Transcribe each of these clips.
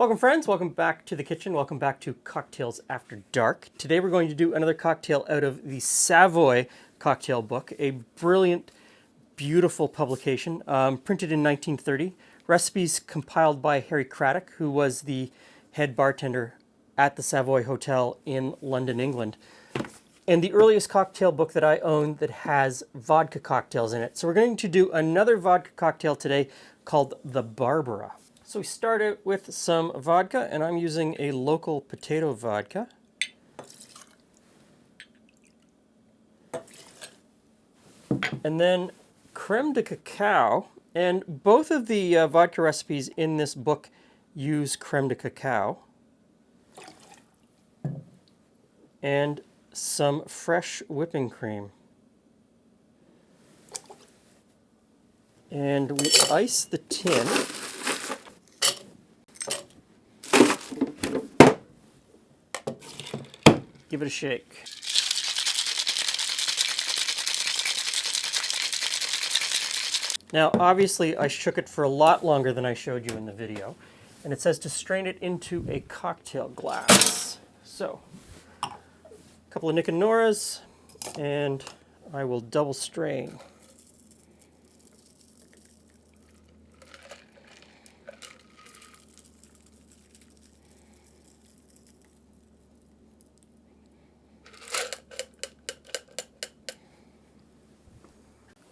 Welcome friends, welcome back to the kitchen, welcome back to Cocktails After Dark. Today we're going to do another cocktail out of the Savoy Cocktail Book, a brilliant, beautiful publication, printed in 1930. Recipes compiled by Harry Craddock, who was the head bartender at the Savoy Hotel in London, England. And the earliest cocktail book that I own that has vodka cocktails in it. So we're going to do another vodka cocktail today called the Barbara. So we start out with some vodka, and I'm using a local potato vodka. And then creme de cacao, and both of the vodka recipes in this book use creme de cacao. And some fresh whipping cream. And we ice the tin. Give it a shake. Now, obviously, I shook it for a lot longer than I showed you in the video. And it says to strain it into a cocktail glass. So, a couple of Nick and Noras, and I will double strain.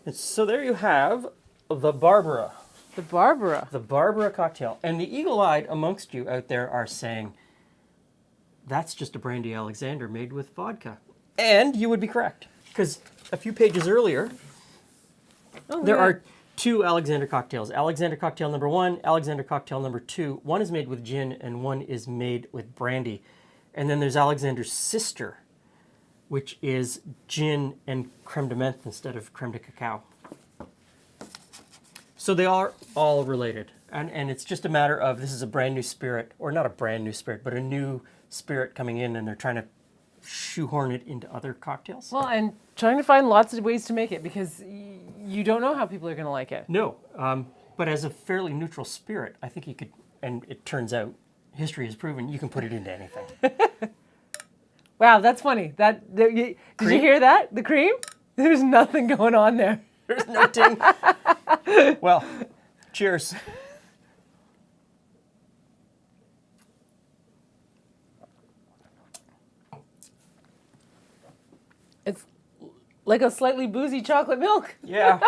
And so there you have the Barbara. The Barbara. The Barbara cocktail. And the eagle-eyed amongst you out there are saying, that's just a brandy Alexander made with vodka. And you would be correct. Because a few pages earlier, there are two Alexander cocktails. Alexander cocktail number 1, Alexander cocktail number 2. One is made with gin and one is made with brandy. And then there's Alexander's sister, which is gin and creme de menthe instead of creme de cacao. So they are all related. And it's just a matter of, this is a brand new spirit, or not a brand new spirit, but a new spirit coming in, and they're trying to shoehorn it into other cocktails. Well, and trying to find lots of ways to make it, because you don't know how people are going to like it. No, but as a fairly neutral spirit, I think you could, and it turns out, history has proven, you can put it into anything. Wow, that's funny. Did you hear that? The cream? There's nothing going on there. There's no ting. Well, cheers. It's like a slightly boozy chocolate milk. Yeah.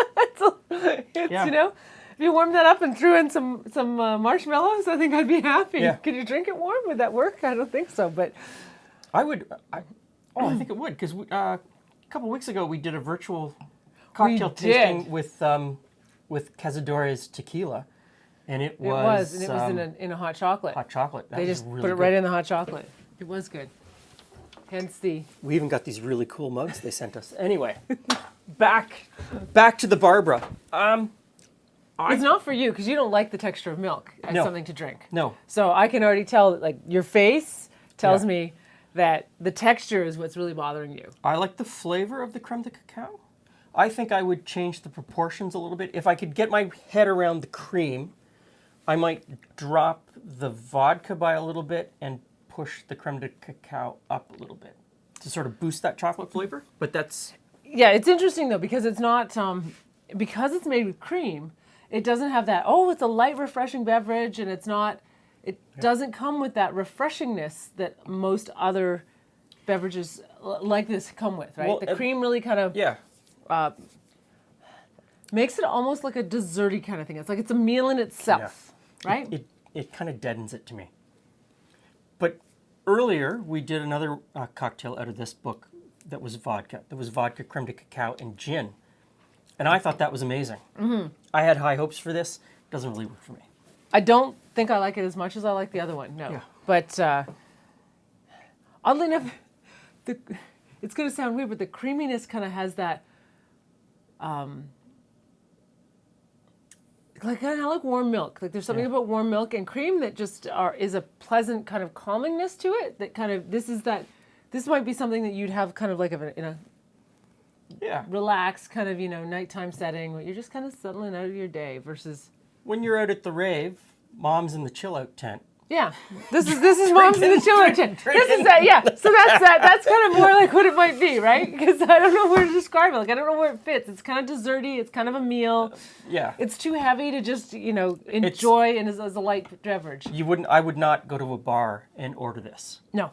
Yeah. You know, if you warmed that up and threw in some marshmallows, I think I'd be happy. Yeah. Could you drink it warm? Would that work? I don't think so, but I think it would, because a couple weeks ago we did a virtual cocktail tasting with Cazadores Tequila, and it was in a hot chocolate. Hot chocolate. They just put it right in the hot chocolate. It was good. Hence the. We even got these really cool mugs they sent us. Anyway, back to the Barbara. It's not for you because you don't like the texture of milk as something to drink. No. So I can already tell, like, your face tells me that the texture is what's really bothering you. I like the flavor of the creme de cacao. I think I would change the proportions a little bit. If I could get my head around the cream, I might drop the vodka by a little bit and push the creme de cacao up a little bit to sort of boost that chocolate flavor. But that's... Yeah, it's interesting, though, because it's not... because it's made with cream, it doesn't have that, it's a light, refreshing beverage, and it's not... It doesn't come with that refreshingness that most other beverages like this come with, right? Well, the cream really kind of makes it almost like a desserty kind of thing. It's like it's a meal in itself, right? It kind of deadens it to me. But earlier, we did another cocktail out of this book that was vodka. That was vodka, creme de cacao, and gin. And I thought that was amazing. Mm-hmm. I had high hopes for this. It doesn't really work for me. I don't think I like it as much as I like the other one, no. Yeah. But oddly enough, it's going to sound weird, but the creaminess kind of has that, kind of like warm milk. Like there's something about warm milk and cream that just is a pleasant kind of calmingness to it. That kind of this might be something that you'd have kind of like in a relaxed kind of nighttime setting where you're just kind of settling out of your day versus when you're out at the rave, mom's in the chill out tent. Yeah, this is Moms in the Chiller Tent. This is that, yeah. So that's kind of more like what it might be, right? Because I don't know where to describe it. Like I don't know where it fits. It's kind of desserty. It's kind of a meal. Yeah. It's too heavy to just enjoy and as a light beverage. I would not go to a bar and order this No.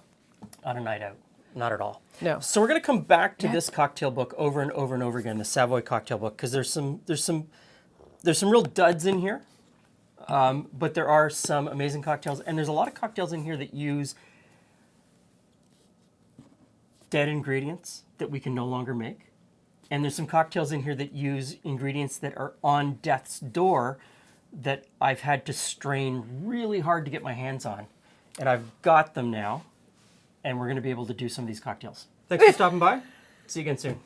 on a night out. Not at all. No. So we're going to come back to this cocktail book over and over and over again, the Savoy Cocktail Book, because there's some real duds in here. But there are some amazing cocktails, and there's a lot of cocktails in here that use dead ingredients that we can no longer make. And there's some cocktails in here that use ingredients that are on death's door that I've had to strain really hard to get my hands on. And I've got them now, and we're going to be able to do some of these cocktails. Thanks for stopping by. See you again soon.